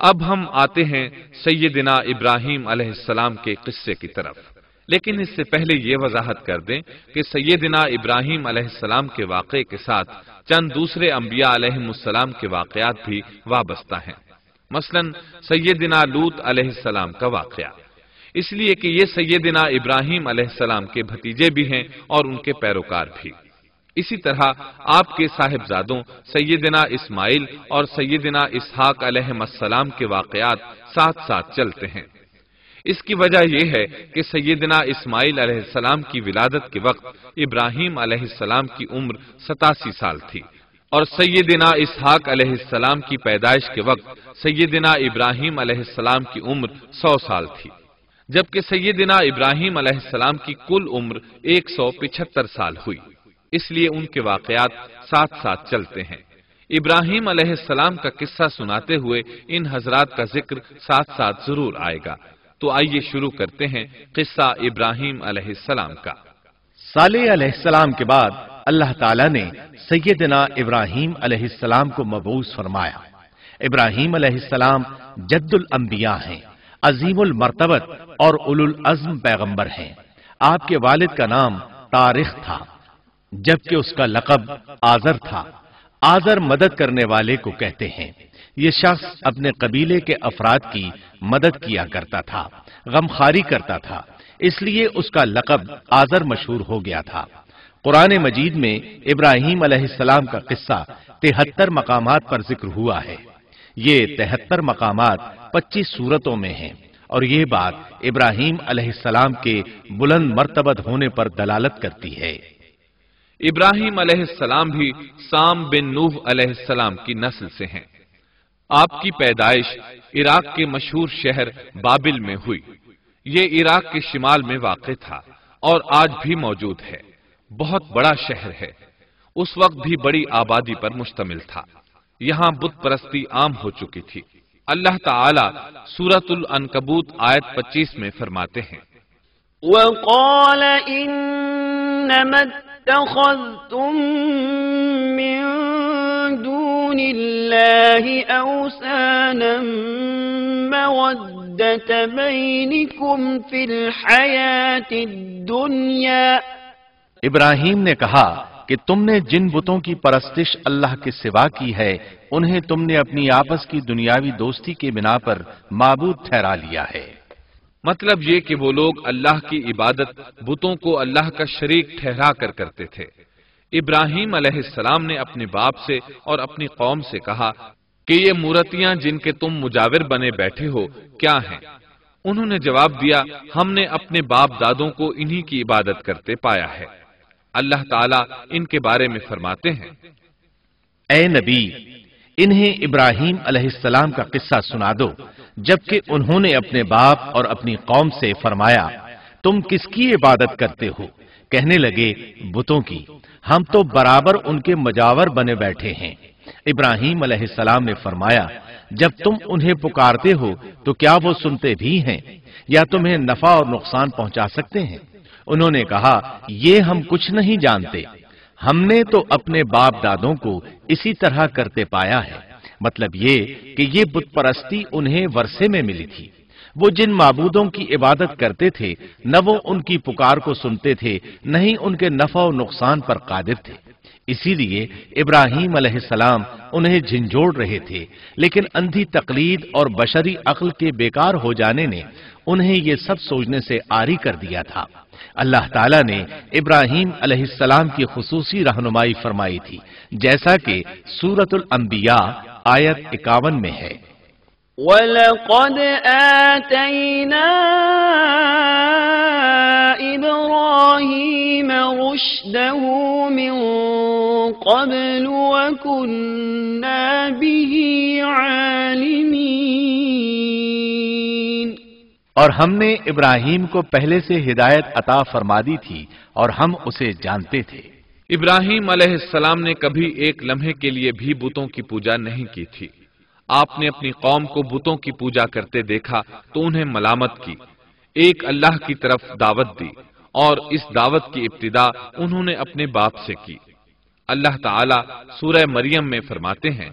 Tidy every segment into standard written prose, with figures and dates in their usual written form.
اب ہم آتے ہیں سیدنا ابراہیم علیہ السلام کے قصے کی طرف، لیکن اس سے پہلے یہ وضاحت کر دیں کہ سیدنا ابراہیم علیہ السلام کے واقعے کے ساتھ چند دوسرے انبیاء علیہم السلام کے واقعات بھی وابستہ ہیں، مثلا سیدنا لوط علیہ السلام کا واقعہ، اس لیے کہ یہ سیدنا ابراہیم علیہ السلام کے بھتیجے بھی ہیں اور ان کے پیروکار بھی۔ اسی طرح آپ کے صاحبزادوں سیدنا اسماعیل اور سیدنا اسحاق علیہ السلام کے واقعات ساتھ ساتھ چلتے ہیں۔ اس کی وجہ یہ ہے کہ سیدنا اسماعیل علیہ السلام کی ولادت کے وقت ابراہیم علیہ السلام کی عمر 87 سال تھی، اور سیدنا اسحاق علیہ السلام کی پیدائش کے وقت سیدنا ابراہیم علیہ السلام کی عمر 100 سال تھی، جبکہ سیدنا ابراہیم علیہ السلام کی کل عمر 175 سال ہوئی، اس لیے ان کے واقعات ساتھ ساتھ چلتے ہیں۔ ابراہیم علیہ السلام کا قصہ سناتے ہوئے ان حضرات کا ذکر ساتھ ساتھ ضرور آئے گا، تو آئیے شروع کرتے ہیں قصہ ابراہیم علیہ السلام کا۔ صالح علیہ السلام کے بعد اللہ تعالیٰ نے سیدنا ابراہیم علیہ السلام کو مبعوث فرمایا۔ ابراہیم علیہ السلام جد الانبیاء ہیں، عظیم المرتبت اور اولو العزم پیغمبر ہیں۔ آپ کے والد کا نام طارق تھا، جبکہ اس کا لقب آزر تھا۔ آزر مدد کرنے والے کو کہتے ہیں۔ یہ شخص اپنے قبیلے کے افراد کی مدد کیا کرتا تھا، غمخواری کرتا تھا، اس لیے اس کا لقب آزر مشہور ہو گیا تھا۔ قرآن مجید میں ابراہیم علیہ السلام کا قصہ 73 مقامات پر ذکر ہوا ہے۔ یہ 73 مقامات 25 سورتوں میں ہیں، اور یہ بات ابراہیم علیہ السلام کے بلند مرتبت ہونے پر دلالت کرتی ہے۔ ابراہیم علیہ السلام بھی سام بن نوح علیہ السلام کی نسل سے ہیں۔ آپ کی پیدائش عراق کے مشہور شہر بابل میں ہوئی۔ یہ عراق کے شمال میں واقع تھا اور آج بھی موجود ہے۔ بہت بڑا شہر ہے، اس وقت بھی بڑی آبادی پر مشتمل تھا۔ یہاں بت پرستی عام ہو چکی تھی۔ اللہ تعالی سورۃ العنکبوت آیت 25 میں فرماتے ہیں، وَقَالَ إِنَّمَا اتَّخَذْتُم مِّن دُونِ اللَّهِ أَوْثَانًا مَّوَدَّةَ بَيْنِكُمْ فِي الْحَيَاةِ الدُّنْيَا۔ ابراہیم نے کہا کہ تم نے جن بتوں کی پرستش اللہ کے سوا کی ہے، انہیں تم نے اپنی آپس کی دنیاوی دوستی کے بنا پر معبود ٹھہرا لیا ہے۔ مطلب یہ کہ وہ لوگ اللہ کی عبادت بتوں کو اللہ کا شریک ٹھہرا کر کرتے تھے۔ ابراہیم علیہ السلام نے اپنے باپ سے اور اپنی قوم سے کہا کہ یہ مورتیاں جن کے تم مجاور بنے بیٹھے ہو کیا ہیں؟ انہوں نے جواب دیا، ہم نے اپنے باپ دادوں کو انہی کی عبادت کرتے پایا ہے۔ اللہ تعالیٰ ان کے بارے میں فرماتے ہیں، اے نبی، انہیں ابراہیم علیہ السلام کا قصہ سنا دو، جبکہ انہوں نے اپنے باپ اور اپنی قوم سے فرمایا، تم کس کی عبادت کرتے ہو؟ کہنے لگے، بتوں کی، ہم تو برابر ان کے مجاور بنے بیٹھے ہیں۔ ابراہیم علیہ السلام نے فرمایا، جب تم انہیں پکارتے ہو تو کیا وہ سنتے بھی ہیں یا تمہیں نفع اور نقصان پہنچا سکتے ہیں؟ انہوں نے کہا، یہ ہم کچھ نہیں جانتے، ہم نے تو اپنے باپ دادوں کو اسی طرح کرتے پایا ہے۔ مطلب یہ کہ یہ بت پرستی انہیں ورثے میں ملی تھی۔ وہ جن معبودوں کی عبادت کرتے تھے، نہ وہ ان کی پکار کو سنتے تھے، نہ ہی ان کے نفع و نقصان پر قادر تھے۔ اسی لیے ابراہیم علیہ السلام انہیں جھنجھوڑ رہے تھے، لیکن اندھی تقلید اور بشری عقل کے بیکار ہو جانے نے انہیں یہ سب سوچنے سے عاری کر دیا تھا۔ اللہ تعالیٰ نے ابراہیم علیہ السلام کی خصوصی رہنمائی فرمائی تھی، جیسا کہ سورۃ الانبیاء آیت 51 میں ہے، وَلَقَدْ آتَيْنَا إِبْرَاهِيمَ رُشْدَهُ مِن قَبْلُ وَكُنَّا بِهِ عَالِمِينَ۔ اور ہم نے ابراہیم کو پہلے سے ہدایت عطا فرما دی تھی اور ہم اسے جانتے تھے۔ ابراہیم علیہ السلام نے کبھی ایک لمحے کے لیے بھی بتوں کی پوجا نہیں کی تھی۔ آپ نے اپنی قوم کو بتوں کی پوجا کرتے دیکھا تو انہیں ملامت کی، ایک اللہ کی طرف دعوت دی، اور اس دعوت کی ابتدا انہوں نے اپنے باپ سے کی۔ اللہ تعالیٰ سورہ مریم میں فرماتے ہیں،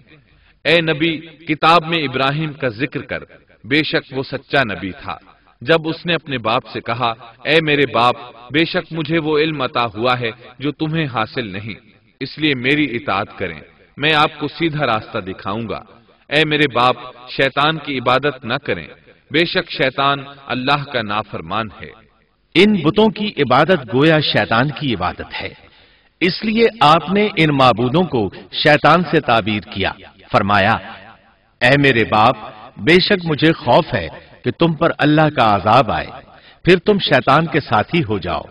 اے نبی کتاب میں ابراہیم کا ذکر کر، بے شک وہ سچا نبی تھا جب اس نے اپنے باپ سے کہا اے میرے باپ بے شک مجھے وہ علم عطا ہوا ہے جو تمہیں حاصل نہیں، اس لیے میری اطاعت کریں، میں آپ کو سیدھا راستہ دکھاؤں گا۔ اے میرے باپ شیطان کی عبادت نہ کریں، بے شک شیطان اللہ کا نافرمان ہے۔ ان بتوں کی عبادت گویا شیطان کی عبادت ہے، اس لیے آپ نے ان معبودوں کو شیطان سے تعبیر کیا، فرمایا اے میرے باپ بے شک مجھے خوف ہے کہ تم پر اللہ کا عذاب آئے، پھر تم شیطان کے ساتھی ہو جاؤ۔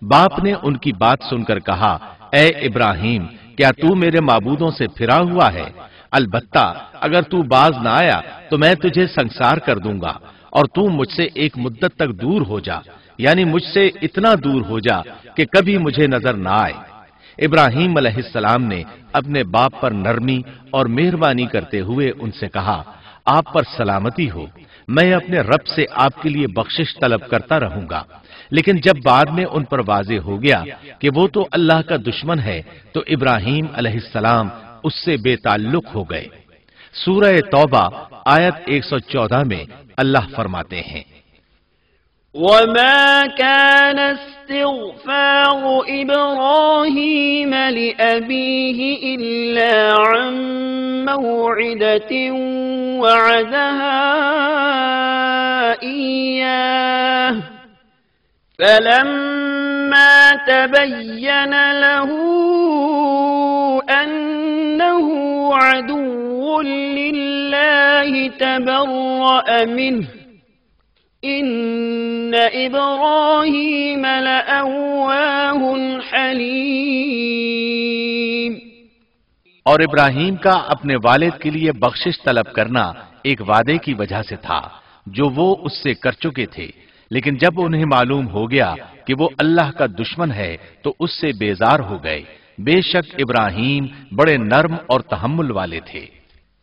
باپ نے ان کی بات سن کر کہا اے ابراہیم کیا تو میرے معبودوں سے پھرا ہوا ہے؟ البتہ اگر تو باز نہ آیا تو میں تجھے سنسار کر دوں گا، اور تو مجھ سے ایک مدت تک دور ہو جا، یعنی مجھ سے اتنا دور ہو جا کہ کبھی مجھے نظر نہ آئے۔ ابراہیم علیہ السلام نے اپنے باپ پر نرمی اور مہربانی کرتے ہوئے ان سے کہا آپ پر سلامتی ہو، میں اپنے رب سے آپ کے لیے بخشش طلب کرتا رہوں گا۔ لیکن جب بعد میں ان پر واضح ہو گیا کہ وہ تو اللہ کا دشمن ہے تو ابراہیم علیہ السلام اس سے بے تعلق ہو گئے۔ سورہ توبہ آیت 114 میں اللہ فرماتے ہیں وَمَا كَانَ اسْتِغْفَارُ إِبْرَاهِيمَ لِأَبِيهِ إِلَّا عَن مَّوْعِدَةٍ وَعَدَهَا إِيَّاهُ فَلَمَّا تَبَيَّنَ لَهُ أَنَّهُ عَدُوٌّ لِّلَّهِ تَبَرَّأَ مِنْهُ إِنَّ إِبْرَاهِيمَ لَأَوَّاهٌ حَلِيمٌ۔ اور ابراہیم کا اپنے والد کے لیے بخشش طلب کرنا ایک وعدے کی وجہ سے تھا جو وہ اس سے کر چکے تھے، لیکن جب انہیں معلوم ہو گیا کہ وہ اللہ کا دشمن ہے تو اس سے بیزار ہو گئے۔ بے شک ابراہیم بڑے نرم اور تحمل والے تھے۔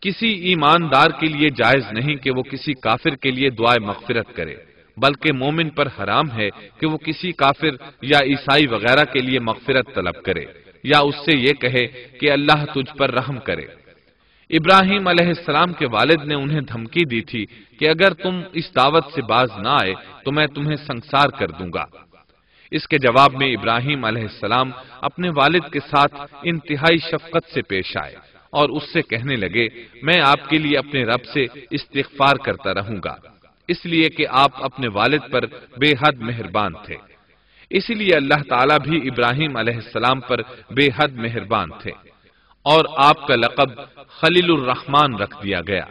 کسی ایماندار کے لیے جائز نہیں کہ وہ کسی کافر کے لیے دعائے مغفرت کرے، بلکہ مومن پر حرام ہے کہ وہ کسی کافر یا عیسائی وغیرہ کے لیے مغفرت طلب کرے یا اس سے یہ کہے کہ اللہ تجھ پر رحم کرے۔ ابراہیم علیہ السلام کے والد نے انہیں دھمکی دی تھی کہ اگر تم اس دعوت سے باز نہ آئے تو میں تمہیں سنسار کر دوں گا۔ اس کے جواب میں ابراہیم علیہ السلام اپنے والد کے ساتھ انتہائی شفقت سے پیش آئے اور اس سے کہنے لگے میں آپ کے لیے اپنے رب سے استغفار کرتا رہوں گا، اس لیے کہ آپ اپنے والد پر بے حد مہربان تھے۔ اسی لیے اللہ تعالیٰ بھی ابراہیم علیہ السلام پر بے حد مہربان تھے اور آپ کا لقب خلیل الرحمن رکھ دیا گیا۔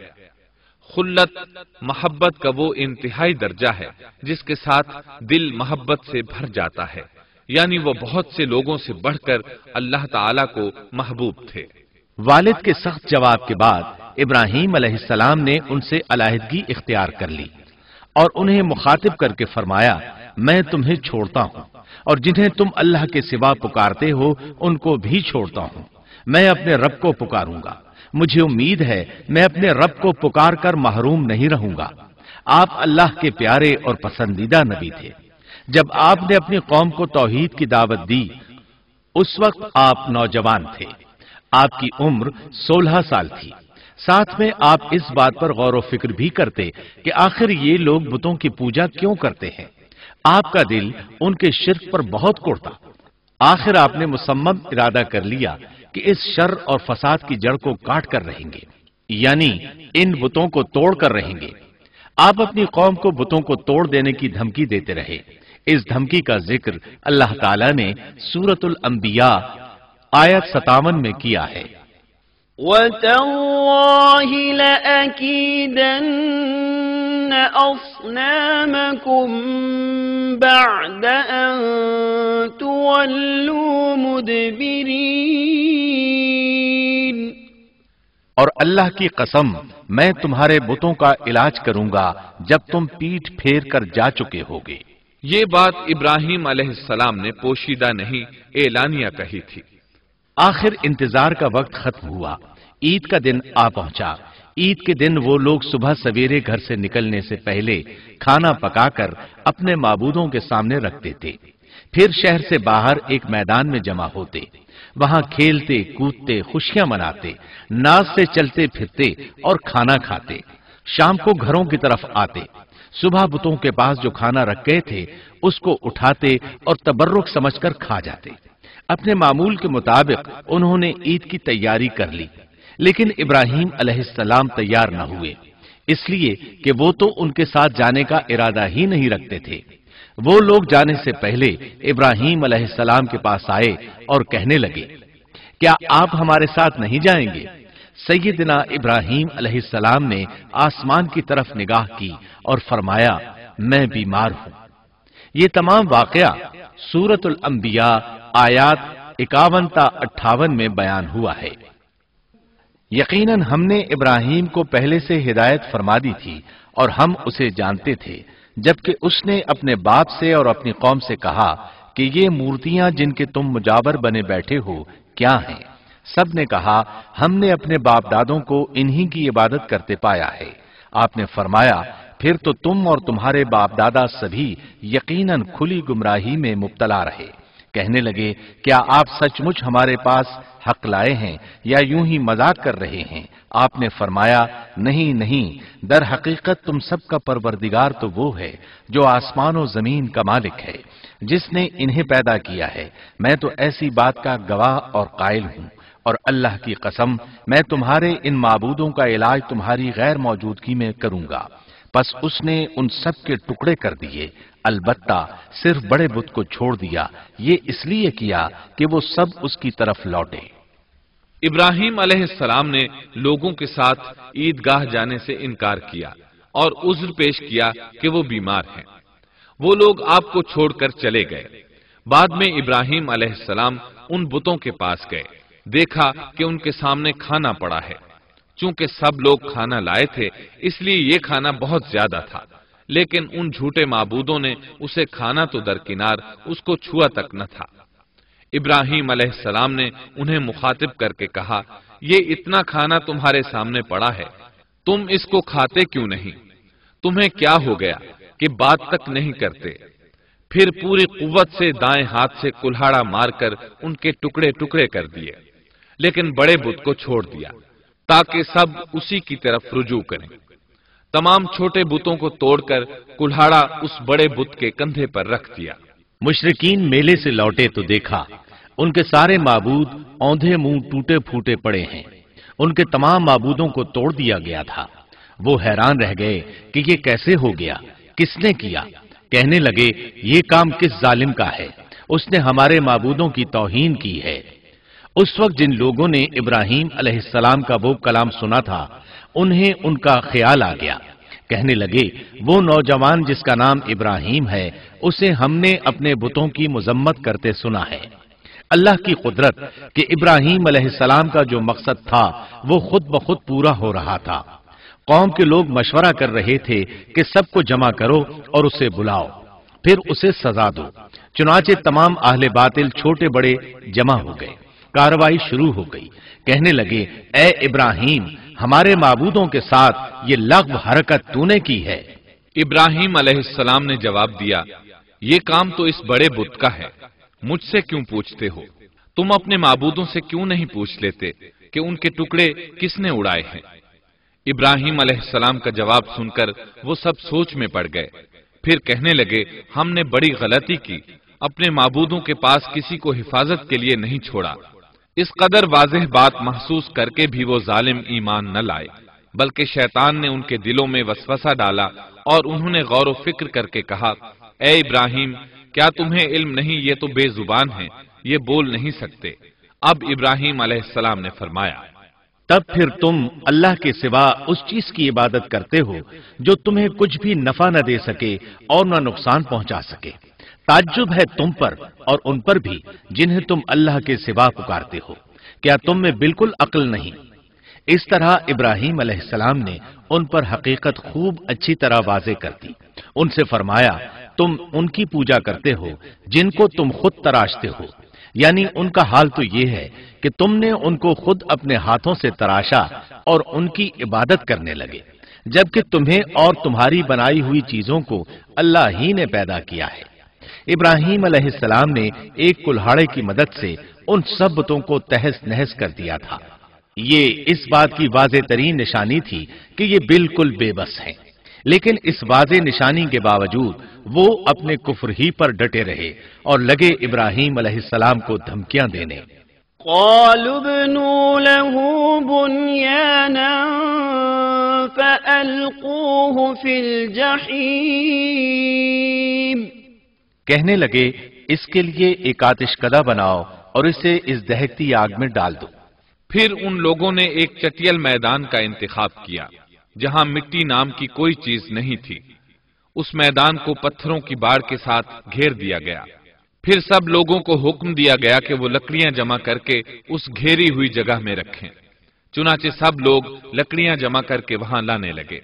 خلت محبت کا وہ انتہائی درجہ ہے جس کے ساتھ دل محبت سے بھر جاتا ہے، یعنی وہ بہت سے لوگوں سے بڑھ کر اللہ تعالیٰ کو محبوب تھے۔ والد کے سخت جواب کے بعد ابراہیم علیہ السلام نے ان سے علیحدگی اختیار کر لی اور انہیں مخاطب کر کے فرمایا میں تمہیں چھوڑتا ہوں اور جنہیں تم اللہ کے سوا پکارتے ہو ان کو بھی چھوڑتا ہوں، میں اپنے رب کو پکاروں گا، مجھے امید ہے میں اپنے رب کو پکار کر محروم نہیں رہوں گا۔ آپ اللہ کے پیارے اور پسندیدہ نبی تھے۔ جب آپ نے اپنی قوم کو توحید کی دعوت دی اس وقت آپ نوجوان تھے، آپ کی عمر 16 سال تھی۔ ساتھ میں آپ اس بات پر غور و فکر بھی کرتے کہ آخر یہ لوگ بتوں کی پوجا کیوں کرتے ہیں۔ آپ کا دل ان کے شرک پر بہت کوڑتا۔ آخر آپ نے مصمم ارادہ کر لیا کہ اس شر اور فساد کی جڑ کو کاٹ کر رہیں گے، یعنی ان بتوں کو توڑ کر رہیں گے۔ آپ اپنی قوم کو بتوں کو توڑ دینے کی دھمکی دیتے رہے۔ اس دھمکی کا ذکر اللہ تعالیٰ نے سورۃ الانبیاء آیت 57 میں کیا ہے۔ وَتَاللَّهِ لَأَكِيدَنَّ أَصْنَامَكُمْ بَعْدَ أَن تُوَلُّوا مُدْبِرِينَ۔ اور اللہ کی قسم میں تمہارے بتوں کا علاج کروں گا جب تم پیٹھ پھیر کر جا چکے ہوگے۔ یہ بات ابراہیم علیہ السلام نے پوشیدہ نہیں اعلانیہ کہی تھی۔ آخر انتظار کا وقت ختم ہوا، عید کا دن آ پہنچا۔ عید کے دن وہ لوگ صبح سویرے گھر سے نکلنے سے پہلے کھانا پکا کر اپنے معبودوں کے سامنے رکھتے تھے، پھر شہر سے باہر ایک میدان میں جمع ہوتے۔ वहां खेलते कूदते खुशियां मनाते, नाज से चलते फिरते और खाना खाते। शाम को घरों की तरफ आते, सुबह बुतों के पास जो खाना रख गए थे उसको उठाते और तबर्रुक समझकर खा जाते। अपने मामूल के मुताबिक उन्होंने ईद की तैयारी कर ली, लेकिन इब्राहीम अलैहिस्सलाम तैयार न हुए, इसलिए कि वो तो उनके साथ जाने का इरादा ही नहीं रखते थे। वो लोग जाने से पहले इब्राहीम अलैहिस्सलाम के पास आए और कहने लगे, क्या आप हमारे साथ नहीं जाएंगे? सैयदना इब्राहीम अलैहिस्सलाम ने आसमान की तरफ निगाह की और फरमाया, मैं बीमार हूं। ये तमाम वाकया सूरतुल अंबिया आयात 51-58 में बयान हुआ है। यकीनन हमने इब्राहीम को पहले से हिदायत फरमा दी थी और हम उसे जानते थे, जबकि उसने अपने बाप से और अपनी कौम से कहा कि ये मूर्तियां जिनके तुम मुजावर बने बैठे हो क्या हैं? सब ने कहा, हमने अपने बाप दादों को इन्हीं की इबादत करते पाया है। आपने फरमाया, फिर तो तुम और तुम्हारे बाप दादा सभी यकीनन खुली गुमराही में मुब्तला रहे। कहने लगे, क्या आप सचमुच हमारे पास हक लाए हैं या यूं ही मजाक कर रहे हैं? आपने फरमाया, नहीं नहीं, दर हकीकत तुम सबका परवरदिगार तो वो है जो आसमान और जमीन का मालिक है, जिसने इन्हें पैदा किया है। मैं तो ऐसी बात का गवाह और कायल हूं, और अल्लाह की कसम, मैं तुम्हारे इन माबूदों का इलाज तुम्हारी गैर मौजूदगी में करूंगा। बस उसने उन सब के टुकड़े कर दिए, अलबत्ता सिर्फ बड़े बुत को छोड़ दिया। ये इसलिए किया कि वो सब उसकी तरफ लौटे। इब्राहीम अलैहिस्सलाम ने लोगों के साथ ईदगाह जाने से इनकार किया और उज्र पेश किया कि वो बीमार हैं। वो लोग आपको छोड़कर चले गए। बाद में इब्राहीम अलैहिस्सलाम उन बुतों के पास गए, देखा कि उनके सामने खाना पड़ा है। चूंकि सब लोग खाना लाए थे, इसलिए ये खाना बहुत ज्यादा था, लेकिन उन झूठे माबूदों ने उसे खाना तो दरकिनार उसको छुआ तक न था। इब्राहीम अलैहिस्सलाम ने उन्हें मुखातिब करके कहा, ये इतना खाना तुम्हारे सामने पड़ा है, तुम इसको खाते क्यों नहीं? तुम्हें क्या हो गया कि बात तक नहीं करते? फिर पूरी कुव्वत से दाएं हाथ से कुल्हाड़ा मारकर उनके टुकड़े टुकड़े कर दिए, लेकिन बड़े बुत को छोड़ दिया ताकि सब उसी की तरफ रुजू करें। तमाम छोटे बुतों को तोड़कर कुल्हाड़ा उस बड़े बुत के कंधे पर रख दिया। मुशरिकीन मेले से लौटे तो देखा उनके सारे माबूद औंधे मुंह टूटे फूटे पड़े हैं। उनके तमाम माबूदों को तोड़ दिया गया था। वो हैरान रह गए कि ये कैसे हो गया, किसने किया? कहने लगे, ये काम किस जालिम का है? उसने हमारे माबूदों की तौहीन की है। उस वक्त जिन लोगों ने इब्राहीम अलैहिस्सलाम का वो कलाम सुना था, उन्हें उनका ख्याल आ गया। कहने लगे, वो नौजवान जिसका नाम इब्राहीम है, उसे हमने अपने बुतों की मुजम्मत करते सुना है। अल्लाह की कुदरत कि इब्राहीम अलैहिस्सलाम का जो मकसद था वो खुद ब खुद पूरा हो रहा था। कौम के लोग मशवरा कर रहे थे कि सबको जमा करो और उसे बुलाओ, फिर उसे सजा दो। चुनाचे तमाम अहले बातिल छोटे बड़े जमा हो गए। कार्रवाई शुरू हो गई। कहने लगे, ए इब्राहीम, हमारे माबूदों के साथ ये लग़्व हरकत तूने की है। इब्राहीम अलैहिस्सलाम ने जवाब दिया, ये काम तो इस बड़े बुत का है, मुझसे क्यों पूछते हो? तुम अपने माबूदों से क्यों नहीं पूछ लेते कि उनके टुकड़े किसने उड़ाए हैं? इब्राहीम अलैहिस्सलाम का जवाब सुनकर वो सब सोच में पड़ गए। फिर कहने लगे, हमने बड़ी गलती की, अपने माबूदों के पास किसी को हिफाजत के लिए नहीं छोड़ा। इस कदर वाज़ेह बात महसूस करके भी वो जालिम ईमान न लाए, बल्कि शैतान ने उनके दिलों में वसवसा डाला और उन्होंने गौर व फिक्र करके कहा, ए इब्राहीम, क्या तुम्हें इल्म नहीं, ये तो बेजुबान हैं, ये बोल नहीं सकते। अब इब्राहीम अलैहिस्सलाम ने फरमाया, तब फिर तुम अल्लाह के सिवा उस चीज की इबादत करते हो जो तुम्हें कुछ भी नफा न दे सके और न नुकसान पहुंचा सके। ताज्जुब है तुम पर और उन पर भी जिन्हें तुम अल्लाह के सिवा पुकारते हो। क्या तुम में बिल्कुल अक्ल नहीं? इस तरह इब्राहीम अलैहिस्सलाम ने उन पर हकीकत खूब अच्छी तरह वाज़े कर दी। उनसे फरमाया, तुम उनकी पूजा करते हो जिनको तुम खुद तराशते हो, यानी उनका हाल तो ये है कि तुमने उनको खुद अपने हाथों से तराशा और उनकी इबादत करने लगे, जबकि तुम्हें और तुम्हारी बनाई हुई चीजों को अल्लाह ही ने पैदा किया है। इब्राहीम अलैहिस्सलाम ने एक कुल्हाड़े की मदद से उन सब बुतों को तहस नहस कर दिया था। ये इस बात की वाज़ेह तरीन निशानी थी कि ये बिल्कुल बेबस हैं, लेकिन इस वाज़ेह निशानी के बावजूद वो अपने कुफ्र ही पर डटे रहे और लगे इब्राहीम अलैहिस्सलाम को धमकियां देने। قالوا ابنوا له بنيانا فألقوه في الجحيم कहने लगे इसके लिए एक आतिशकदा बनाओ और इसे इस दहकती आग में डाल दो। फिर उन लोगों ने एक चटियल मैदान का इंतखाब किया जहां मिट्टी नाम की कोई चीज नहीं थी। उस मैदान को पत्थरों की बाढ़ के साथ घेर दिया गया। फिर सब लोगों को हुक्म दिया गया कि वो लकड़ियां जमा करके उस घेरी हुई जगह में रखें। चुनाचे सब लोग लकड़ियां जमा करके वहां लाने लगे।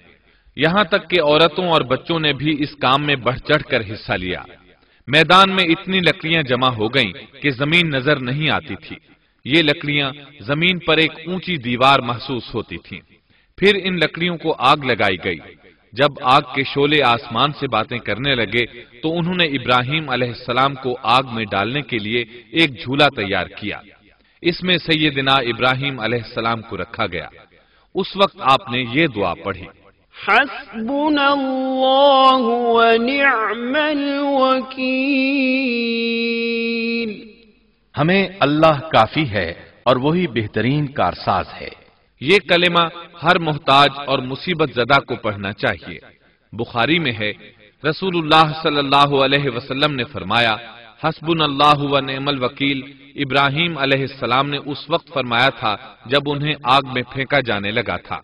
यहां तक कि औरतों और बच्चों ने भी इस काम में बढ़ चढ़कर हिस्सा लिया। मैदान में इतनी लकड़ियां जमा हो गईं कि जमीन नजर नहीं आती थी। ये लकड़ियां जमीन पर एक ऊंची दीवार महसूस होती थीं। फिर इन लकड़ियों को आग लगाई गई। जब आग के शोले आसमान से बातें करने लगे तो उन्होंने इब्राहीम अलैहिस्सलाम को आग में डालने के लिए एक झूला तैयार किया। इसमें सैयदना इब्राहीम अलैहिस्सलाम को रखा गया। उस वक्त आपने ये दुआ पढ़ी, हस्बुनल्लाहु व निअमल वकील। हमें अल्लाह काफी है और वही बेहतरीन कारसाज है। ये कलेमा हर मोहताज और मुसीबत ज़दा को पढ़ना चाहिए। बुखारी में है, रसूलुल्लाह सल्लल्लाहु अलैहि वसल्लम ने फरमाया, हस्बुनल्लाहु व निअमल वकील इब्राहीम अलैहिस्सलाम ने उस वक्त फरमाया था जब उन्हें आग में फेंका जाने लगा था।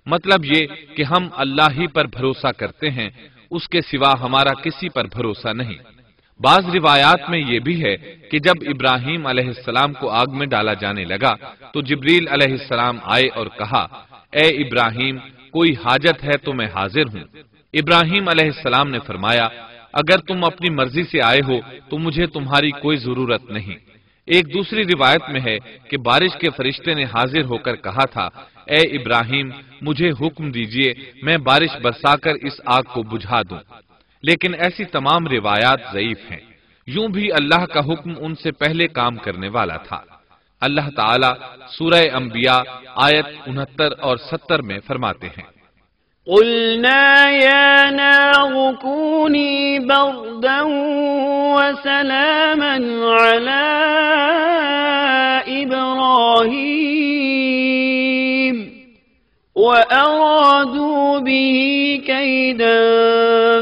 मतलब ये कि हम अल्लाह ही पर भरोसा करते हैं, उसके सिवा हमारा किसी पर भरोसा नहीं। बाज रिवायात में यह भी है कि जब इब्राहीम अलैहिस्सलाम को आग में डाला जाने लगा तो जिब्रील अलैहिस्सलाम आए और कहा, ए इब्राहीम, कोई हाजत है तो मैं हाजिर हूं। इब्राहीम अलैहिस्सलाम ने फरमाया, अगर तुम अपनी मर्जी से आए हो तो मुझे तुम्हारी कोई जरूरत नहीं। एक दूसरी रिवायत में है कि बारिश के फरिश्ते ने हाजिर होकर कहा था, ए इब्राहीम, मुझे हुक्म दीजिए, मैं बारिश बरसाकर इस आग को बुझा दूं। लेकिन ऐसी तमाम रिवायात ज़ईफ हैं। यूं भी अल्लाह का हुक्म उनसे पहले काम करने वाला था। अल्लाह ताला सूरह अंबिया आयत 69 और 70 में फरमाते हैं, क़ुलना या नारु कूनी बर्दन व सलामन अला इब्राहीम وأرادوا به كيدا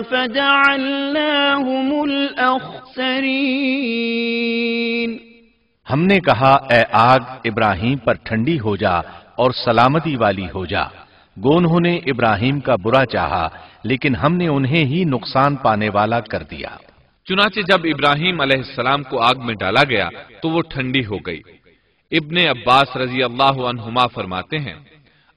فجعلناهم الأخسرين। हमने कहा, ए आग, इब्राहीम पर ठंडी हो जा और सलामती वाली हो जा। गो उन्होंने इब्राहीम का बुरा चाहा, लेकिन हमने उन्हें ही नुकसान पाने वाला कर दिया। चुनाचे जब इब्राहीम अलैहिस्सलाम को आग में डाला गया तो वो ठंडी हो गई। इब्ने अब्बास रजी अल्लाह अन्हुमा फरमाते हैं,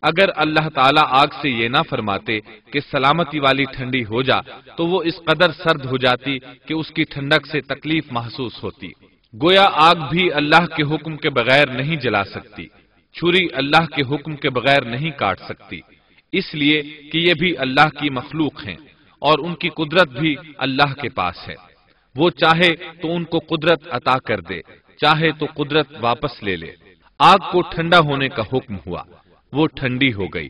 अगर अल्लाह ताला आग से ये ना फरमाते कि सलामती वाली ठंडी हो जा तो वो इस कदर सर्द हो जाती कि उसकी ठंडक से तकलीफ महसूस होती। गोया आग भी अल्लाह के हुक्म के बगैर नहीं जला सकती। छुरी अल्लाह के हुक्म के बगैर नहीं काट सकती, इसलिए कि ये भी अल्लाह की मखलूक हैं और उनकी कुदरत भी अल्लाह के पास है। वो चाहे तो उनको कुदरत अता कर दे, चाहे तो कुदरत वापस ले ले। आग को ठंडा होने का हुक्म हुआ, वो ठंडी हो गई।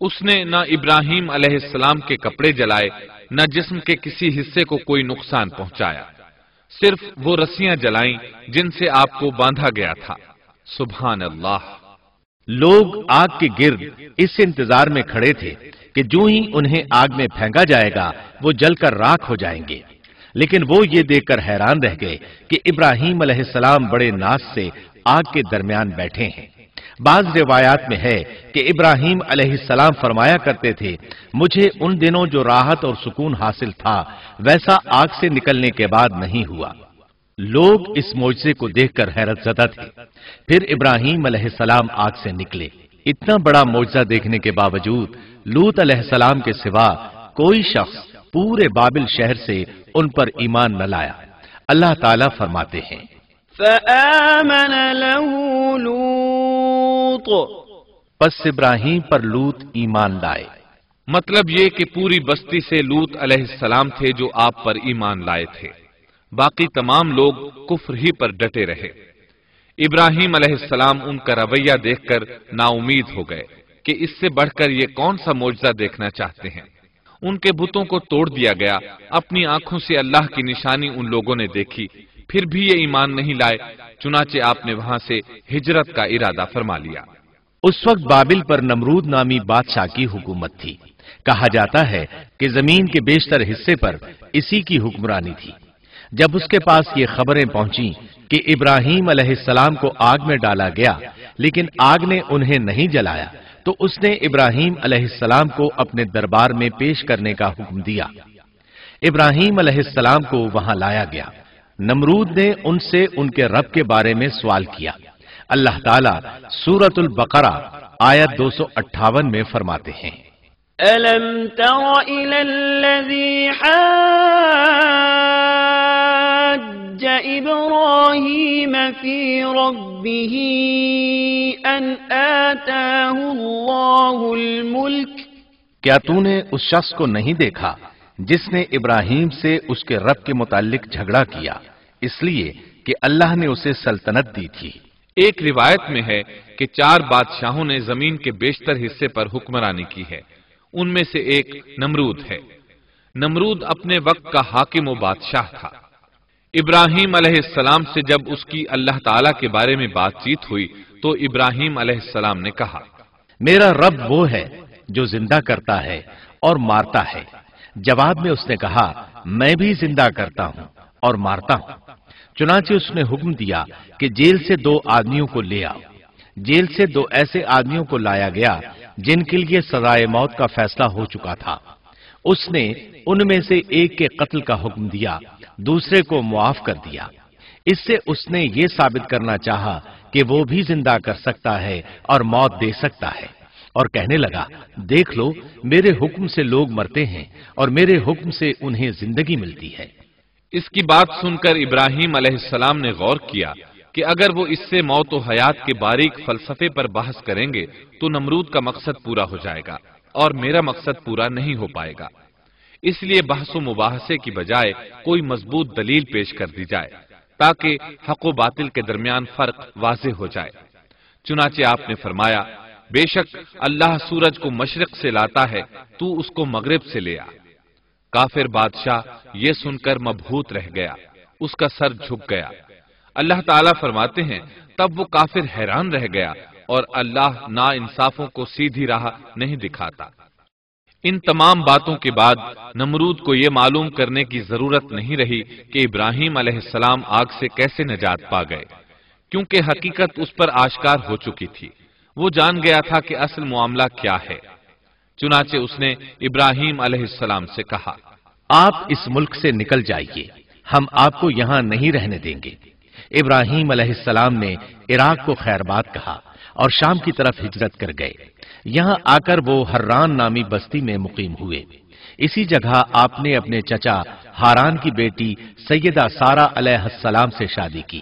उसने न इब्राहीम अलैहिस्सलाम के कपड़े जलाए, न जिस्म के किसी हिस्से को कोई नुकसान पहुंचाया। सिर्फ वो रस्सियां जलाईं जिनसे आपको बांधा गया था। सुभान अल्लाह। लोग आग के गिर्द इस इंतजार में खड़े थे कि जो ही उन्हें आग में फेंका जाएगा वो जलकर राख हो जाएंगे, लेकिन वो ये देखकर हैरान रह गए कि इब्राहीम अलैहिस्सलाम बड़े नाज से आग के दरमियान बैठे हैं। बाज रिवायात में है कि इब्राहीम अलैहिस्सलाम फरमाया करते थे, मुझे उन दिनों जो राहत और सुकून हासिल था वैसा आग से निकलने के बाद नहीं हुआ। लोग इस मौजज़े को देखकर हैरतज़दा थे। फिर इब्राहीम अलैहिस्सलाम आग से निकले। इतना बड़ा मौजज़ा देखने के बावजूद लूत अलैहिस्सलाम के सिवा कोई शख्स पूरे बाबिल शहर से उन पर ईमान न लाया। अल्लाह ताला फरमाते हैं, फ़आमन लहू लूत, बस इब्राहीम पर लूत ईमान लाए। मतलब ये कि पूरी बस्ती से लूत अलैहिस्सलाम थे जो आप पर ईमान लाए थे। बाकी तमाम लोग कुफ्र ही पर डटे रहे। इब्राहीम अलैहिस्सलाम उनका रवैया देखकर नाउमीद हो गए कि इससे बढ़कर ये कौन सा मौजज़ा देखना चाहते हैं। उनके बुतों को तोड़ दिया गया। अपनी आंखों से अल्लाह की निशानी उन लोगों ने देखी, फिर भी ये ईमान नहीं लाए। चुनाचे आपने वहां से हिजरत का इरादा फरमा लिया। उस वक्त बाबिल पर नमरूद नामी बादशाह की हुकूमत थी। कहा जाता है कि जमीन के बेशतर हिस्से पर इसी की हुक्मरानी थी। जब उसके पास ये खबरें पहुंची कि इब्राहीम अलैहिस्सलाम को आग में डाला गया, लेकिन आग ने उन्हें नहीं जलाया, तो उसने इब्राहीम अलैहिस्सलाम को अपने दरबार में पेश करने का हुक्म दिया। इब्राहीम अलैहिस्सलाम को वहां लाया गया। नमरूद ने उनसे उनके रब के बारे में सवाल किया। अल्लाह ताला सूरतुल बकरा आयत 258 में फरमाते हैं, अलम तरा इलल्लज़ी हज्ज इब्राहीम फी रब्बिही अन आताहुल्लाहुल मुल्क। क्या तूने उस शख्स को नहीं देखा जिसने इब्राहीम से उसके रब के मुतालिक झगड़ा किया, इसलिए कि अल्लाह ने उसे सल्तनत दी थी। एक रिवायत में है कि 4 बादशाहों ने जमीन के बेशतर हिस्से पर हुक्मरानी की है। उनमें से एक नमरूद है। नमरूद अपने वक्त का हाकिम व बादशाह था। इब्राहीम अलैहिस्सलाम से जब उसकी अल्लाह ताला के बारे में बातचीत हुई तो इब्राहीम अलैहिस्सलाम ने कहा, मेरा रब वो है जो जिंदा करता है और मारता है। जवाब में उसने कहा, मैं भी जिंदा करता हूं और मारता हूं। चुनांचे उसने हुक्म दिया कि जेल से 2 आदमियों को ले आओ। जेल से 2 ऐसे आदमियों को लाया गया जिनके लिए सजाए मौत का फैसला हो चुका था। उसने उनमें से एक के कत्ल का हुक्म दिया, दूसरे को मुआफ कर दिया। इससे उसने ये साबित करना चाहा कि वो भी जिंदा कर सकता है और मौत दे सकता है, और कहने लगा, देख लो, मेरे हुक्म से लोग मरते हैं और मेरे हुक्म से उन्हें जिंदगी मिलती है। इसकी बात सुनकर इब्राहीम अलैहिस्सलाम ने गौर किया कि अगर वो इससे मौत व हयात के बारीक फलसफे पर बहस करेंगे तो नमरूद का मकसद पूरा हो जाएगा और मेरा मकसद पूरा नहीं हो पाएगा। इसलिए बहस व मुबाहसे की बजाय कोई मजबूत दलील पेश कर दी जाए ताकि हक व बातिल के दरमियान फर्क वाज़ेह हो जाए। चुनाचे आपने फरमाया, बेशक अल्लाह सूरज को मशरिक से लाता है, तू उसको मगरिब से ले आ। काफिर बादशाह ये सुनकर मबहूत रह गया, उसका सर झुक गया। अल्लाह ताला फरमाते हैं, तब वो काफिर हैरान रह गया और अल्लाह नाइंसाफों को सीधी राह नहीं दिखाता। इन तमाम बातों के बाद नमरूद को ये मालूम करने की जरूरत नहीं रही कि इब्राहीम अलैहिस्सलाम आग से कैसे निजात पा गए, क्योंकि हकीकत उस पर आश्कार हो चुकी थी। वो जान गया था कि असल मामला क्या है। चुनाचे उसने इब्राहीम अलैहिस्सलाम से कहा, आप इस मुल्क से निकल जाइए, हम आपको यहां नहीं रहने देंगे। इब्राहीम अलैहिस्सलाम ने इराक को खैरबाद कहा और शाम की तरफ हिजरत कर गए। यहां आकर वो हर्रान नामी बस्ती में मुकीम हुए। इसी जगह आपने अपने चचा हारान की बेटी सैयदा सारा अलैहिस्सलाम से शादी की।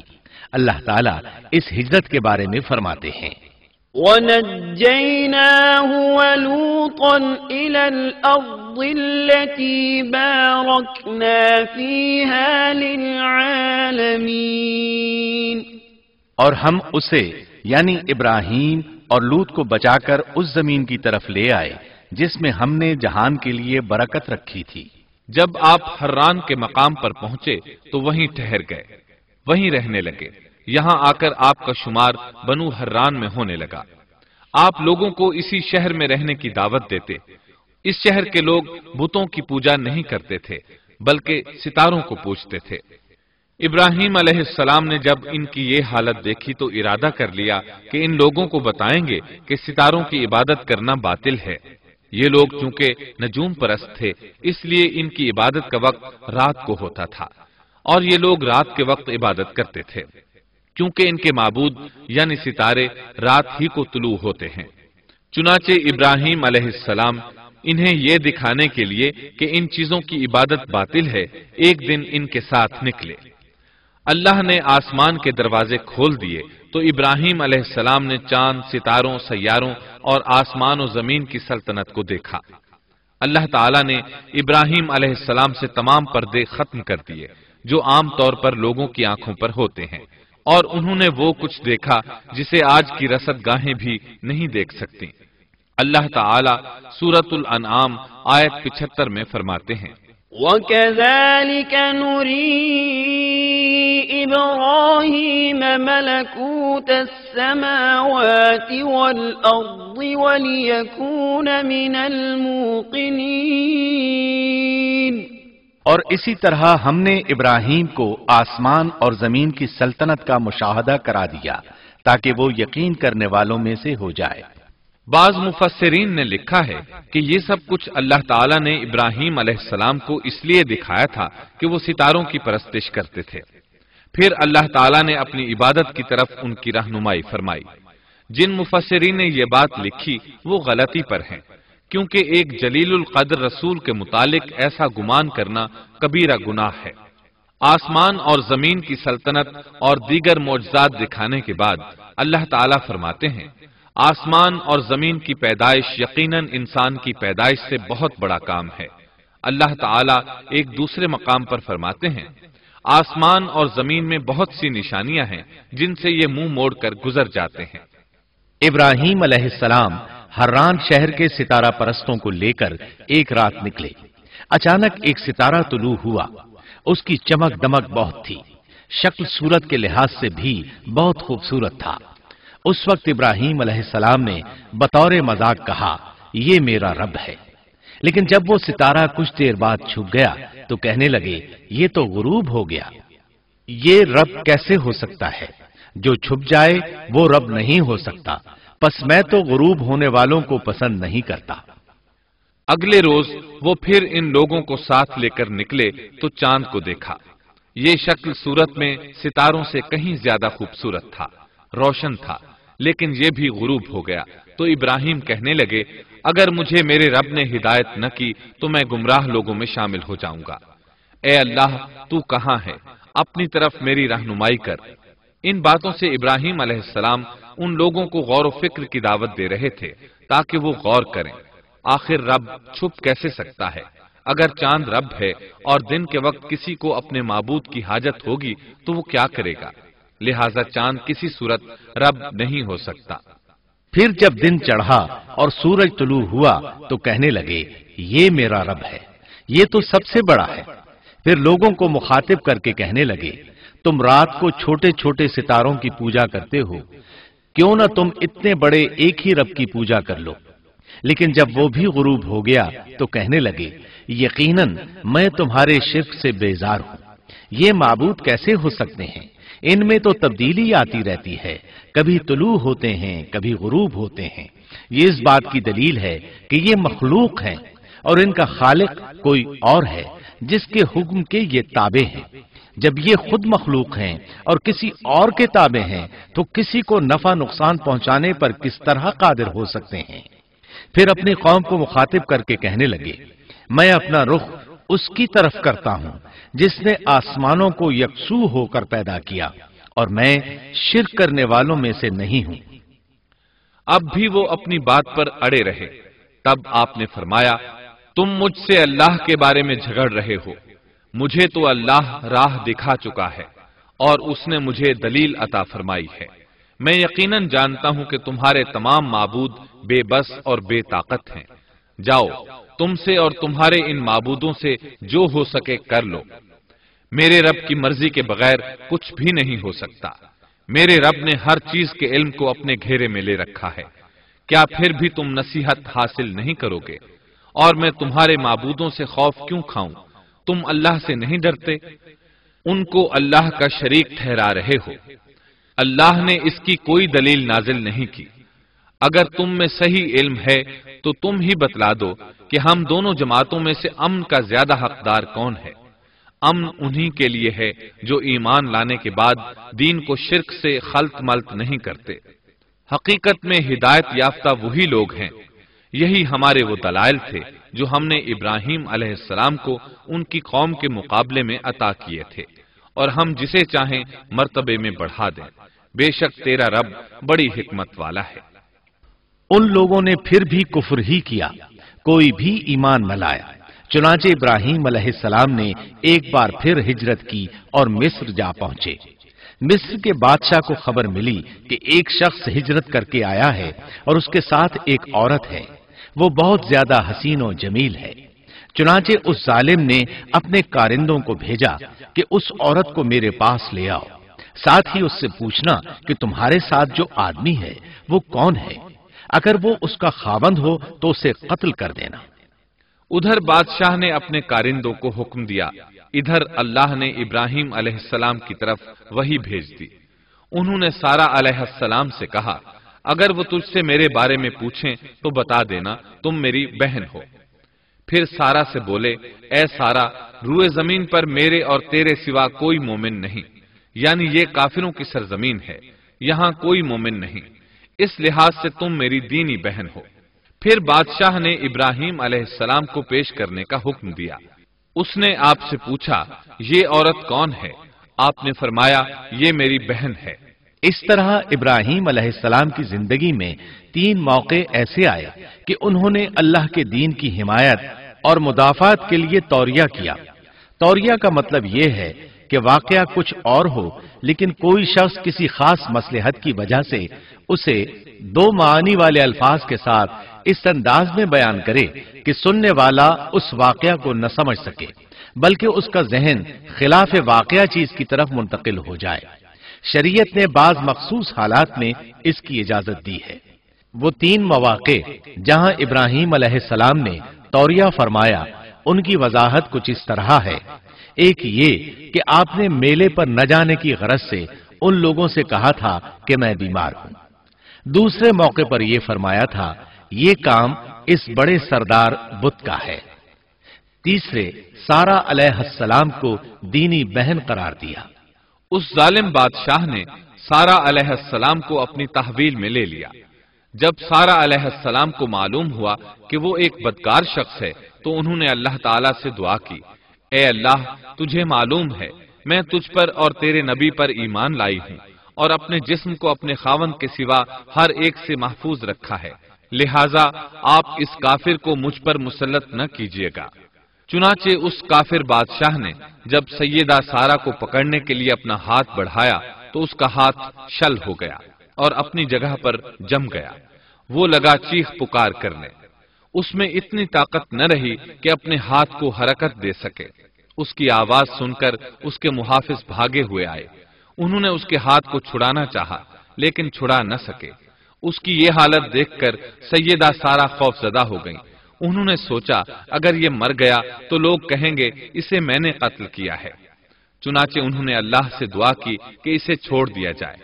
अल्लाह ताला इस हिजरत के बारे में फरमाते हैं, وَنَجَّيْنَاهُ وَلُوطًا إِلَى الْأَرْضِ الَّتِي بَارَكْنَا فِيهَا لِلْعَالَمِينَ। और हम उसे यानी इब्राहीम और लूत को बचाकर उस जमीन की तरफ ले आए जिसमें हमने जहान के लिए बरकत रखी थी। जब आप हर्रान के मकाम पर पहुंचे तो वहीं ठहर गए, वहीं रहने लगे। यहां आकर आपका शुमार बनु हर्रान में होने लगा। आप लोगों को इसी शहर में रहने की दावत देते। इस शहर के लोग बुतों की पूजा नहीं करते थे, बल्कि सितारों को पूजते थे। इब्राहीम अलैहिस्सलाम ने जब इनकी ये हालत देखी तो इरादा कर लिया कि इन लोगों को बताएंगे कि सितारों की इबादत करना बातिल है। ये लोग चूंकि नजूम परस्त थे, इसलिए इनकी इबादत का वक्त रात को होता था और ये लोग रात के वक्त इबादत करते थे, क्योंकि इनके माबूद यानी सितारे रात ही को तुलू होते हैं। चुनाचे इब्राहीम अलैहिस्सलाम इन्हें यह दिखाने के लिए कि इन चीजों की इबादत बातिल है, एक दिन इनके साथ निकले। अल्लाह ने आसमान के दरवाजे खोल दिए तो इब्राहीम अलैहिस्सलाम ने चांद, सितारों, सैयारों और आसमान और जमीन की सल्तनत को देखा। अल्लाह ताला ने इब्राहीम अलैहिस्सलाम से तमाम पर्दे खत्म कर दिए जो आम तौर पर लोगों की आंखों पर होते हैं, اور انہوں نے وہ کچھ دیکھا جسے آج کی رصد گاہیں بھی نہیں دیکھ سکتی۔ اللہ تعالی سورۃ الانعام آیت 75 میں فرماتے ہیں، وَكَذَلِكَ نُرِي إِبْرَاهِيمَ مَلَكُوتَ السَّمَاوَاتِ وَالْأَرْضِ وَلِيَكُونَ مِنَ الْمُوقِنِينَ۔ اور اسی طرح ہم نے ابراہیم کو آسمان اور زمین کی سلطنت کا مشاہدہ کرا دیا تاکہ وہ یقین کرنے والوں میں سے ہو جائے۔ بعض مفسرین نے لکھا ہے کہ یہ سب کچھ اللہ تعالیٰ نے ابراہیم علیہ السلام کو اس لیے دکھایا تھا کہ وہ ستاروں کی پرستش کرتے تھے، پھر اللہ تعالیٰ نے اپنی عبادت کی طرف ان کی رہنمائی فرمائی۔ جن مفسرین نے یہ بات لکھی وہ غلطی پر ہیں، کیونکہ ایک جلیل القدر رسول کے متعلق ایسا گمان کرنا کبیرہ گناہ ہے۔ آسمان اور زمین کی سلطنت اور دیگر معجزات دکھانے کے بعد اللہ تعالیٰ فرماتے ہیں، آسمان اور زمین کی پیدائش یقیناً انسان کی پیدائش سے بہت بڑا کام ہے۔ اللہ تعالیٰ ایک دوسرے مقام پر فرماتے ہیں، آسمان اور زمین میں بہت سی نشانیاں ہیں جن سے یہ منہ موڑ کر گزر جاتے ہیں۔ ابراہیم علیہ السلام حران شہر کے ستارہ پرستوں کو لے کر ایک رات نکلے۔ اچانک ایک ستارہ طلوع ہوا، اس کی چمک دمک بہت تھی، شکل صورت کے لحاظ سے بھی بہت خوبصورت تھا۔ اس وقت ابراہیم علیہ السلام نے بطور مذاق کہا، یہ میرا رب ہے۔ لیکن جب وہ ستارہ کچھ دیر بعد چھپ گیا تو کہنے لگے، یہ تو غروب ہو گیا، یہ رب کیسے ہو سکتا ہے؟ جو چھپ جائے وہ رب نہیں ہو سکتا، پس میں تو غروب ہونے والوں کو پسند نہیں کرتا۔ اگلے روز وہ پھر ان لوگوں کو ساتھ لے کر نکلے تو چاند کو دیکھا۔ یہ شکل صورت میں ستاروں سے کہیں زیادہ خوبصورت تھا، روشن تھا، لیکن یہ بھی غروب ہو گیا تو ابراہیم کہنے لگے، اگر مجھے میرے رب نے ہدایت نہ کی تو میں گمراہ لوگوں میں شامل ہو جاؤں گا۔ اے اللہ، تو کہاں ہے؟ اپنی طرف میری رہنمائی کر۔ ان باتوں سے ابراہیم علیہ السلام ان لوگوں کو غور و فکر کی دعوت دے رہے تھے تاکہ وہ غور کریں، آخر رب چھپ کیسے سکتا ہے؟ اگر چاند رب ہے اور دن کے وقت کسی کو اپنے معبود کی حاجت ہوگی تو وہ کیا کرے گا؟ لہذا چاند کسی صورت رب نہیں ہو سکتا۔ پھر جب دن چڑھا اور سورج طلوع ہوا تو کہنے لگے، یہ میرا رب ہے، یہ تو سب سے بڑا ہے۔ پھر لوگوں کو مخاطب کر کے کہنے لگے، تم رات کو چھوٹے چھوٹے ستاروں کی پوجا کرتے ہو، کیوں نہ تم اتنے بڑے ایک ہی رب کی پوجا کر لو۔ لیکن جب وہ بھی غروب ہو گیا تو کہنے لگے، یقیناً میں تمہارے شرک سے بیزار ہوں، یہ معبود کیسے ہو سکتے ہیں؟ ان میں تو تبدیلی آتی رہتی ہے، کبھی طلوع ہوتے ہیں کبھی غروب ہوتے ہیں۔ یہ اس بات کی دلیل ہے کہ یہ مخلوق ہیں اور ان کا خالق کوئی اور ہے جس کے حکم کے یہ تابع ہیں۔ جب یہ خود مخلوق ہیں اور کسی اور کے تابع ہیں تو کسی کو نفع نقصان پہنچانے پر کس طرح قادر ہو سکتے ہیں؟ پھر اپنی قوم کو مخاطب کر کے کہنے لگے، میں اپنا رخ اس کی طرف کرتا ہوں جس نے آسمانوں کو یکسو ہو کر پیدا کیا، اور میں شرک کرنے والوں میں سے نہیں ہوں۔ اب بھی وہ اپنی بات پر اڑے رہے۔ تب آپ نے فرمایا، تم مجھ سے اللہ کے بارے میں جھگڑ رہے ہو، مجھے تو اللہ راہ دکھا چکا ہے اور اس نے مجھے دلیل عطا فرمائی ہے۔ میں یقیناً جانتا ہوں کہ تمہارے تمام معبود بے بس اور بے طاقت ہیں۔ جاؤ، تم سے اور تمہارے ان معبودوں سے جو ہو سکے کر لو، میرے رب کی مرضی کے بغیر کچھ بھی نہیں ہو سکتا۔ میرے رب نے ہر چیز کے علم کو اپنے گھیرے میں لے رکھا ہے، کیا پھر بھی تم نصیحت حاصل نہیں کرو گے؟ اور میں تمہارے معبودوں سے خوف کیوں کھاؤں؟ تم اللہ سے نہیں ڈرتے؟ ان کو اللہ کا شریک ٹھہرا رہے ہو، اللہ نے اس کی کوئی دلیل نازل نہیں کی۔ اگر تم میں صحیح علم ہے تو تم ہی بتلا دو کہ ہم دونوں جماعتوں میں سے امن کا زیادہ حقدار کون ہے۔ امن انہی کے لیے ہے جو ایمان لانے کے بعد دین کو شرک سے خلط ملط نہیں کرتے۔ حقیقت میں ہدایت یافتہ وہی لوگ ہیں۔ یہی ہمارے وہ دلائل تھے جو ہم نے ابراہیم علیہ السلام کو ان کی قوم کے مقابلے میں عطا کیے تھے، اور ہم جسے چاہیں مرتبے میں بڑھا دیں۔ بے شک تیرا رب بڑی حکمت والا ہے۔ ان لوگوں نے پھر بھی کفر ہی کیا، کوئی بھی ایمان نہ لایا۔ چنانچہ ابراہیم علیہ السلام نے ایک بار پھر ہجرت کی اور مصر جا پہنچے۔ मिस्र के बादशाह को खबर मिली कि एक शख्स हिजरत करके आया है और उसके साथ एक औरत है, वो बहुत ज्यादा हसीन और जमील है। चुनांचे उस जालिम ने अपने कारिंदों को भेजा कि उस औरत को मेरे पास ले आओ, साथ ही उससे पूछना कि तुम्हारे साथ जो आदमी है वो कौन है, अगर वो उसका खावंद हो तो उसे कत्ल कर देना। उधर बादशाह ने अपने कारिंदों को हुक्म दिया, इधर अल्लाह ने इब्राहिम अलैहिस्सलाम की तरफ वही भेज दी। उन्होंने सारा अलैहिस्सलाम से कहा, अगर वो तुझसे मेरे बारे में पूछें तो बता देना तुम मेरी बहन हो। फिर सारा से बोले, ए सारा, रूए जमीन पर मेरे और तेरे सिवा कोई मोमिन नहीं, यानी ये काफिरों की सरजमीन है, यहाँ कोई मोमिन नहीं, इस लिहाज से तुम मेरी दीनी बहन हो। फिर बादशाह ने इब्राहिम अलैहिस्सलाम को पेश करने का हुक्म दिया। उसने आपसे पूछा, ये औरत कौन है? आपने फरमाया, ये मेरी बहन है। इस तरह इब्राहिम अलैहिस्सलाम की जिंदगी में 3 मौके ऐसे आए कि उन्होंने अल्लाह के दीन की हिमायत और मुदाफात के लिए तौरिया किया। तौरिया का मतलब यह है कि वाकया कुछ और हो, लेकिन कोई शख्स किसी खास मसलहत की वजह से उसे 2 मानी वाले अल्फाज के साथ इस अंदाज में बयान करे कि सुनने वाला उस वाकया को न समझ सके, बल्कि उसका जहन खिलाफ वाकया चीज की तरफ मुंतकिल हो जाए। शरीयत ने बाज मखसूस हालात में इसकी इजाजत दी है। वो 3 मौके जहां इब्राहिम अलैहिस्सलाम ने तौरिया फरमाया, उनकी वजाहत कुछ इस तरह है। एक ये कि आपने मेले पर न जाने की गरज से उन लोगों से कहा था कि मैं बीमार हूं। दूसरे मौके पर यह फरमाया था, ये काम इस बड़े सरदार बुत का है। तीसरे, सारा अलैहिस्सलाम को दीनी बहन करार दिया। उस जालिम बादशाह ने सारा अलैहिस्सलाम को अपनी तहवील में ले लिया। जब सारा अलैहिस्सलाम को मालूम हुआ कि वो एक बदकार शख्स है, तो उन्होंने अल्लाह ताला से दुआ की, ए अल्लाह, तुझे मालूम है मैं तुझ पर और तेरे नबी पर ईमान लाई हूं और अपने जिस्म को अपने खावंद के सिवा हर एक से महफूज रखा है, लिहाजा आप इस काफिर को मुझ पर मुसल्लत न कीजिएगा। चुनाचे उस काफिर बादशाह ने जब सैयदा सारा को पकड़ने के लिए अपना हाथ बढ़ाया तो उसका हाथ शल हो गया और अपनी जगह पर जम गया। वो लगा चीख पुकार करने। उसमें इतनी ताकत न रही कि अपने हाथ को हरकत दे सके। उसकी आवाज सुनकर उसके मुहाफिज भागे हुए आए। उन्होंने उसके हाथ को छुड़ाना चाहा, लेकिन छुड़ा न सके। उसकी ये हालत देखकर सैयदा सारा खौफजदा हो गईं। उन्होंने सोचा, अगर ये मर गया तो लोग कहेंगे इसे मैंने कत्ल किया है। चुनाचे उन्होंने अल्लाह से दुआ की कि इसे छोड़ दिया जाए।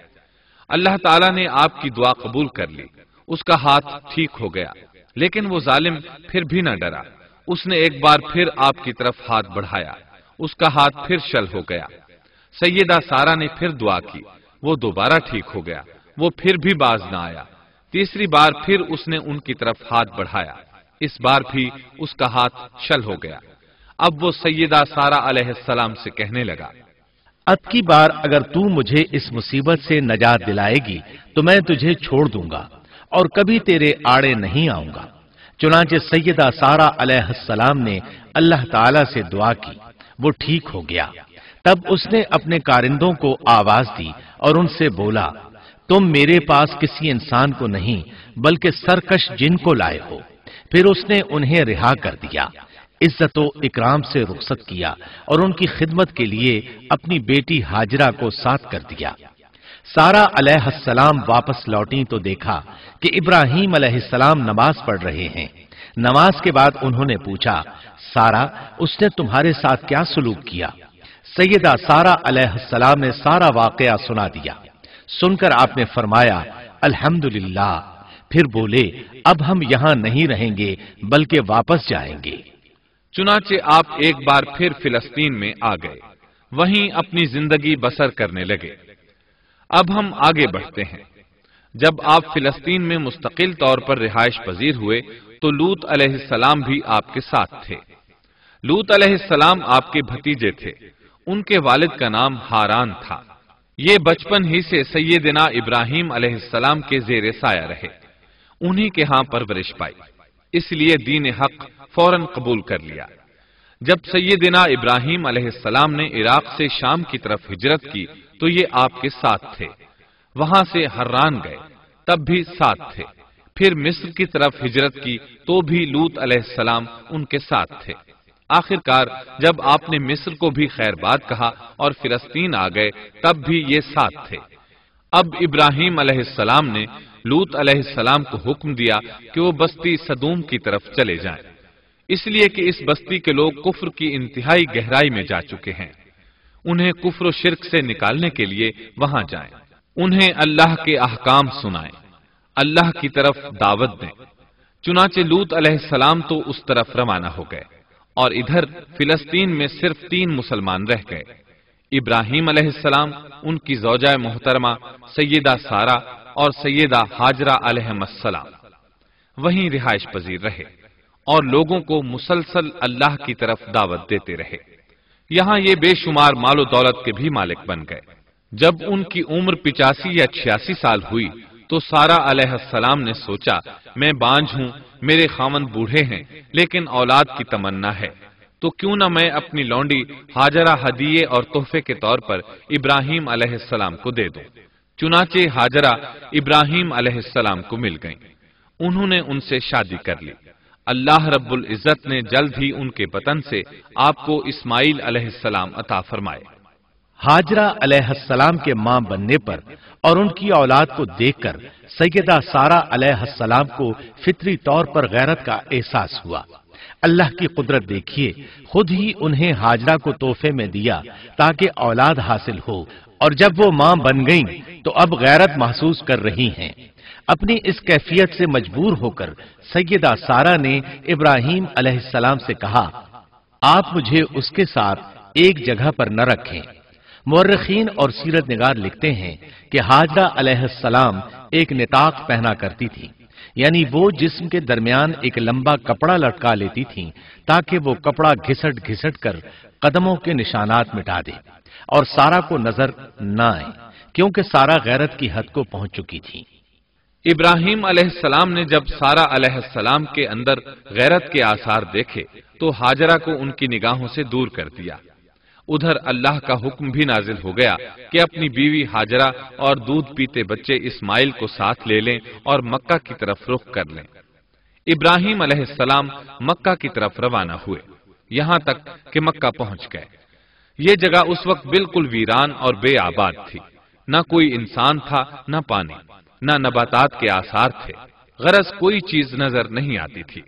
अल्लाह ताला ने आपकी दुआ कबूल कर ली। उसका हाथ ठीक हो गया, लेकिन वो जालिम फिर भी न डरा। उसने एक बार फिर आपकी तरफ हाथ बढ़ाया। उसका हाथ फिर शल हो गया। सैयदा सारा ने फिर दुआ की, वो दोबारा ठीक हो गया। वो फिर भी बाज न आया। तीसरी बार फिर उसने उनकी तरफ हाथ बढ़ाया। इस बार भी उसका हाथ शल हो गया। अब वो सैयदा सारा अलैहिस्सलाम से कहने लगा, अब की बार अगर तू मुझे इस मुसीबत से नजात दिलाएगी तो मैं तुझे छोड़ दूंगा और कभी तेरे आड़े नहीं आऊंगा। चुनांचे सैयदा सारा अलैहिस्सलाम ने अल्लाह ताला से दुआ की, वो ठीक हो गया। तब उसने अपने कारिंदों को आवाज दी और उनसे बोला, तुम मेरे पास किसी इंसान को नहीं बल्कि सरकश जिन को लाए हो। फिर उसने उन्हें रिहा कर दिया, इज्जत व इकराम से रुखसत किया और उनकी खिदमत के लिए अपनी बेटी हाजरा को साथ कर दिया। सारा अलैहिस्सलाम वापस लौटी तो देखा कि इब्राहिम अलैहिस्सलाम नमाज पढ़ रहे हैं। नमाज के बाद उन्होंने पूछा, सारा, उसने तुम्हारे साथ क्या सलूक किया? सैयदा सारा अलैहिस्सलाम ने सारा वाकया सुना दिया। सुनकर आपने फरमाया, अल्हम्दुलिल्लाह। फिर बोले, अब हम यहां नहीं रहेंगे बल्कि वापस जाएंगे। चुनाचे आप एक बार फिर फिलिस्तीन में आ गए, वहीं अपनी जिंदगी बसर करने लगे। अब हम आगे बढ़ते हैं। जब आप फिलिस्तीन में मुस्तकिल तौर पर रिहाइश पजीर हुए तो लूत अलैहिस्सलाम भी आपके साथ थे। लूत अलैहिस्सलाम आपके भतीजे थे। उनके वालिद का नाम हारान था। ये बचपन ही से सैयदना इब्राहिम अलैहिस्सलाम के ज़ेरे साया रहे। उन्हीं के यहां परवरिश पाई, इसलिए दीन हक फौरन कबूल कर लिया। जब सैयदना इब्राहिम अलैहिस्सलाम ने इराक से शाम की तरफ हिजरत की تو یہ آپ کے ساتھ تھے، وہاں سے حران گئے تب بھی ساتھ تھے، پھر مصر کی طرف ہجرت کی تو بھی لوط علیہ السلام ان کے ساتھ تھے۔ آخرکار جب آپ نے مصر کو بھی خیر بات کہا اور فلسطین آ گئے تب بھی یہ ساتھ تھے۔ اب ابراہیم علیہ السلام نے لوط علیہ السلام کو حکم دیا کہ وہ بستی سدوم کی طرف چلے جائیں، اس لیے کہ اس بستی کے لوگ کفر کی انتہائی گہرائی میں جا چکے ہیں، انہیں کفر و شرک سے نکالنے کے لیے وہاں جائیں، انہیں اللہ کے احکام سنائیں، اللہ کی طرف دعوت دیں۔ چنانچہ لوط علیہ السلام تو اس طرف روانہ ہو گئے، اور ادھر فلسطین میں صرف 3 مسلمان رہ گئے، ابراہیم علیہ السلام، ان کی زوجہ محترمہ سیدہ سارہ اور سیدہ ہاجرہ علیہم السلام وہیں رہائش پذیر رہے اور لوگوں کو مسلسل اللہ کی طرف دعوت دیتے رہے، یہاں یہ بے شمار مال و دولت کے بھی مالک بن گئے۔ جب ان کی عمر 85 یا 86 سال ہوئی تو سارہ علیہ السلام نے سوچا، میں بانجھ ہوں، میرے خاوند بوڑھے ہیں، لیکن اولاد کی تمنا ہے، تو کیوں نہ میں اپنی لونڈی ہاجرہ ہدیے اور تحفے کے طور پر ابراہیم علیہ السلام کو دے دوں۔ چنانچہ ہاجرہ ابراہیم علیہ السلام کو مل گئیں، انہوں نے ان سے شادی کر لی۔ اللہ رب العزت نے جلد ہی ان کے بطن سے آپ کو اسماعیل علیہ السلام عطا فرمائے۔ ہاجرہ علیہ السلام کے ماں بننے پر اور ان کی اولاد کو دیکھ کر سیدہ سارہ علیہ السلام کو فطری طور پر غیرت کا احساس ہوا۔ اللہ کی قدرت دیکھیے، خود ہی انہیں ہاجرہ کو تحفے میں دیا تاکہ اولاد حاصل ہو، اور جب وہ ماں بن گئیں تو اب غیرت محسوس کر رہی ہیں۔ اپنی اس کیفیت سے مجبور ہو کر سیدہ سارہ نے ابراہیم علیہ السلام سے کہا، آپ مجھے اس کے ساتھ ایک جگہ پر نہ رکھیں۔ مورخین اور سیرت نگار لکھتے ہیں کہ ہاجرہ علیہ السلام ایک نطاق پہنا کرتی تھی، یعنی وہ جسم کے درمیان ایک لمبا کپڑا لٹکا لیتی تھیں تاکہ وہ کپڑا گھسٹ گھسٹ کر قدموں کے نشانات مٹا دے اور سارہ کو نظر نہ آئے، کیونکہ سارہ غیرت کی حد کو پہنچ چکی تھی۔ ابراہیم علیہ السلام نے جب سارہ علیہ السلام کے اندر غیرت کے آثار دیکھے تو ہاجرہ کو ان کی نگاہوں سے دور کر دیا۔ ادھر اللہ کا حکم بھی نازل ہو گیا کہ اپنی بیوی ہاجرہ اور دودھ پیتے بچے اسماعیل کو ساتھ لے لیں اور مکہ کی طرف رخ کر لیں۔ ابراہیم علیہ السلام مکہ کی طرف روانہ ہوئے، یہاں تک کہ مکہ پہنچ گئے۔ یہ جگہ اس وقت بالکل ویران اور بے آباد تھی، نہ کوئی انسان تھا، نہ پانی، نہ نباتات کے آثار تھے، غرض کوئی چیز نظر نہیں آتی تھی،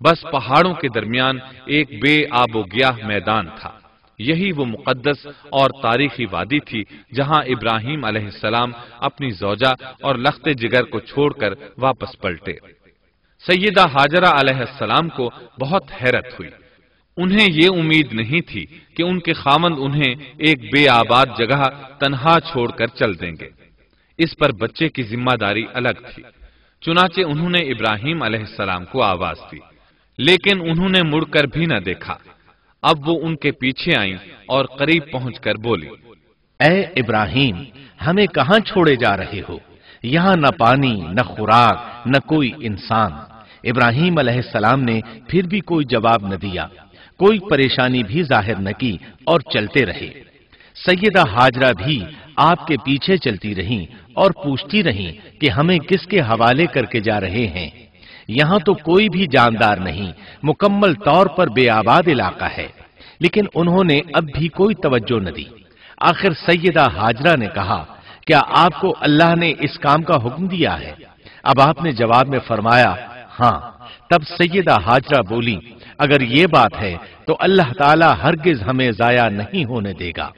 بس پہاڑوں کے درمیان ایک بے آب و گیاہ میدان تھا۔ یہی وہ مقدس اور تاریخی وادی تھی جہاں ابراہیم علیہ السلام اپنی زوجہ اور لخت جگر کو چھوڑ کر واپس پلٹے۔ سیدہ ہاجرہ علیہ السلام کو بہت حیرت ہوئی، انہیں یہ امید نہیں تھی کہ ان کے خاوند انہیں ایک بے آباد جگہ تنہا چھوڑ کر چل دیں گے، اس پر بچے کی ذمہ داری الگ تھی۔ چنانچہ انہوں نے ابراہیم علیہ السلام کو آواز دی، لیکن انہوں نے مڑ کر بھی نہ دیکھا۔ اب وہ ان کے پیچھے آئیں اور قریب پہنچ کر بولی، اے ابراہیم، ہمیں کہاں چھوڑے جا رہے ہو؟ یہاں نہ پانی، نہ خوراک، نہ کوئی انسان۔ ابراہیم علیہ السلام نے پھر بھی کوئی جواب نہ دیا، کوئی پریشانی بھی ظاہر نہ کی اور چلتے رہے۔ سیدہ ہاجرہ بھی آپ کے پیچھے چلتی رہیں اور پوچھتی رہیں کہ ہمیں کس کے حوالے کر کے جا رہے ہیں؟ یہاں تو کوئی بھی جاندار نہیں، مکمل طور پر بے آباد علاقہ ہے، لیکن انہوں نے اب بھی کوئی توجہ نہ دی۔ آخر سیدہ ہاجرہ نے کہا، کیا آپ کو اللہ نے اس کام کا حکم دیا ہے؟ اب آپ نے جواب میں فرمایا، ہاں۔ تب سیدہ ہاجرہ بولی، اگر یہ بات ہے تو اللہ تعالی ہرگز ہمیں ضائع نہیں ہونے دے گا۔